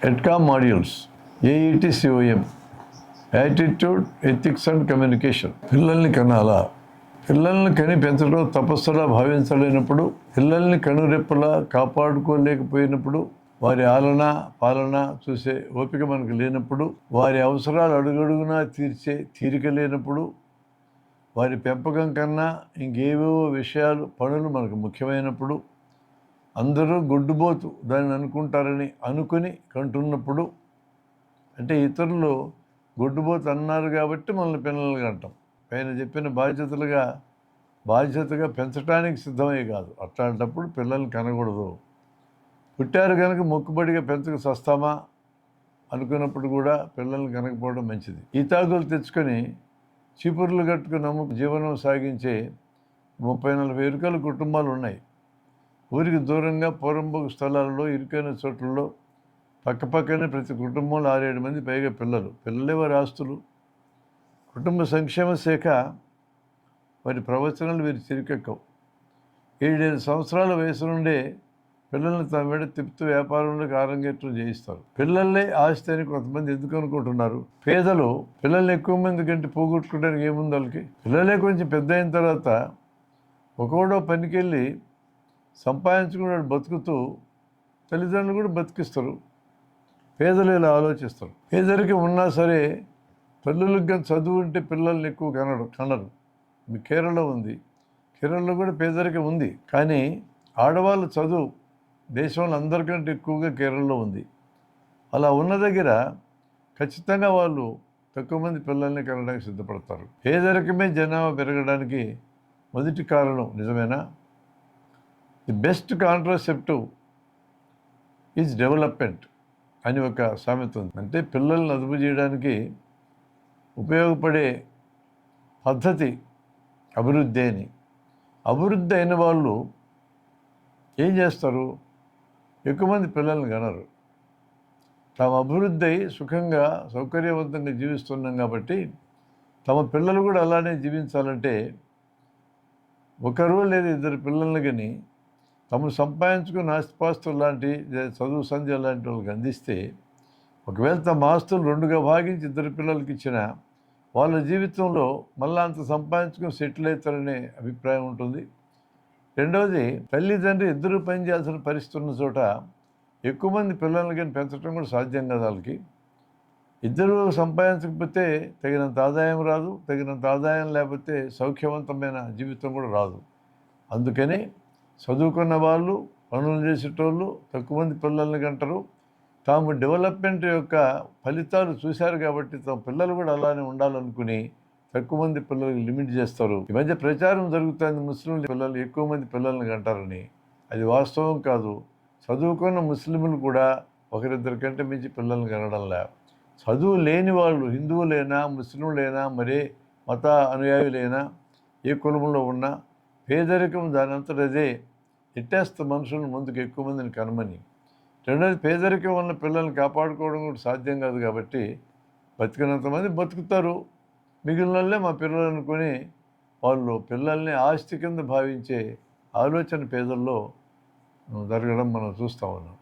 EdCom modules AET-COM attitude, ethics and communication. పిల్లల్ని కనాలా? పిల్లల్ని కని పెంచడం తపస్సులా భావించలేనప్పుడు, పిల్లల్ని కనురెప్పలా కాపాడుకోలేకపోయినప్పుడు, వారి ఆలన పాలన చూసే ఓపిక మనకు లేనప్పుడు, వారి అవసరాలు అడుగడుగునా తీర్చే తీరిక లేనప్పుడు, వారి పెంపకం కన్నా ఇంకేవేవో విషయాలు పనులు మనకు ముఖ్యమైనప్పుడు, అందరూ గొడ్డుబోతు దాన్ని అనుకుని కంటున్నప్పుడు, అంటే ఇతరులు గొడ్డుబోతు అన్నారు కాబట్టి మనల్ని పిల్లలుగా అంటాం. పైన చెప్పిన బాధ్యతగా పెంచడానికి సిద్ధమే కాదు. అట్లాంటప్పుడు పిల్లల్ని కనకూడదు. పుట్టారు కనుక మొక్కుబడిగా పెంచక సస్తామా అనుకున్నప్పుడు కూడా పిల్లల్ని కనకపోవడం మంచిది. ఈతాకులు తెచ్చుకొని చీపుర్లు కట్టుకుని జీవనం సాగించే 30-40 ఇరుకల కుటుంబాలు ఉన్నాయి. ఊరికి దూరంగా పూరంబోకు స్థలాల్లో, ఇరుకైన చోట్లలో పక్కపక్కనే ప్రతి కుటుంబంలో 6-7 మంది పైగా పిల్లలే వారి ఆస్తులు. కుటుంబ సంక్షేమ శాఖ వారి ప్రవచనాలు వీరి చిరికెక్కవు. 7-7 సంవత్సరాల వయసు నుండే పిల్లల్ని తమ వెంట తిప్పుతూ వ్యాపారంలోకి ఆరంగేట్రం చేయిస్తారు. పిల్లలే ఆస్తి అని కొంతమంది ఎందుకు అనుకుంటున్నారు? పేదలు పిల్లల్ని ఎక్కువ మంది కంటే పోగొట్టుకోవడానికి ఏముంది వాళ్ళకి? పిల్లలే కొంచెం పెద్ద అయిన తర్వాత ఒకడో పనికెళ్ళి సంపాదించుకున్నాడు బతుకుతూ తల్లిదండ్రులు కూడా బతికిస్తారు. పేదలు ఇలా ఆలోచిస్తారు. పేదరికం ఉన్నా సరే తల్లులకు కానీ చదువు ఉంటే పిల్లల్ని ఎక్కువ కనరు. మీ కేరళ ఉంది, కేరళలో కూడా పేదరికం ఉంది. కానీ ఆడవాళ్ళ చదువు దేశంలో అందరికంటే ఎక్కువగా కేరళలో ఉంది. అలా ఉన్న దగ్గర ఖచ్చితంగా వాళ్ళు తక్కువ మంది పిల్లల్ని కనడానికి సిద్ధపడతారు. పేదరికమే జనాభా పెరగడానికి మొదటి కారణం. నిజమేనా? The best contraceptive is development అని ఒక సామెత ఉంది. అంటే పిల్లల్ని అదుపు చేయడానికి ఉపయోగపడే పద్ధతి అభివృద్ధి అని. అభివృద్ధి అయిన వాళ్ళు ఏం చేస్తారు? ఎక్కువ మంది పిల్లల్ని కనరు. తాము అభివృద్ధి అయి సుఖంగా సౌకర్యవంతంగా జీవిస్తున్నాం కాబట్టి తమ పిల్లలు కూడా అలానే జీవించాలంటే ఒకరు లేదా ఇద్దరు పిల్లల్ని కానీ తమను సంపాదించుకున్న ఆస్తిపాస్తులు లాంటి చదువు సంధ్య లాంటి వాళ్ళకి అందిస్తే, ఒకవేళ తమ ఆస్తులు 2గా భాగించి 2 పిల్లలకి ఇచ్చినా వాళ్ళ జీవితంలో మళ్ళా అంత సంపాదించుకుని సెటిల్ అవుతారనే అభిప్రాయం ఉంటుంది. రెండవది, తల్లిదండ్రి ఇద్దరు పని చేయాల్సిన పరిస్థితి ఉన్న చోట ఎక్కువ మంది పిల్లల్ని కానీ పెంచడం కూడా సాధ్యం కాదు వాళ్ళకి. ఇద్దరు సంపాదించకపోతే తగినంత ఆదాయం రాదు, తగినంత ఆదాయం లేకపోతే సౌఖ్యవంతమైన జీవితం కూడా రాదు. అందుకని చదువుకున్న వాళ్ళు, పనులు చేసేటోళ్ళు తక్కువ మంది పిల్లల్ని కంటారు. తాము డెవలప్మెంట్ యొక్క ఫలితాలు చూశారు కాబట్టి తమ పిల్లలు కూడా అలానే ఉండాలనుకుని తక్కువ మంది పిల్లలకి లిమిట్ చేస్తారు. ఈ మధ్య ప్రచారం జరుగుతుంది ముస్లిం పిల్లలు ఎక్కువ మంది పిల్లల్ని కంటారని. అది వాస్తవం కాదు. చదువుకున్న ముస్లింలు కూడా ఒకరిద్దరి కంటే మించి పిల్లల్ని కనడంలే. చదువు లేని వాళ్ళు, హిందువులైనా ముస్లింలైనా మరే మత అనుయాయులైనా ఏ కులంలో ఉన్నా పేదరికం దానంతటదే ఎట్టేస్తే మనుషులను ముందుకు ఎక్కువ మందిని కనమని. రెండోది, పేదరికం వల్ల పిల్లల్ని కాపాడుకోవడం కూడా సాధ్యం కాదు కాబట్టి బతికినంతమంది బతుకుతారు. మిగిలిన వాళ్ళే మా పిల్లలు అనుకొని వాళ్ళు పిల్లల్ని ఆస్తి కింద భావించే ఆలోచన పేదల్లో జరగడం మనం చూస్తూ ఉన్నాం.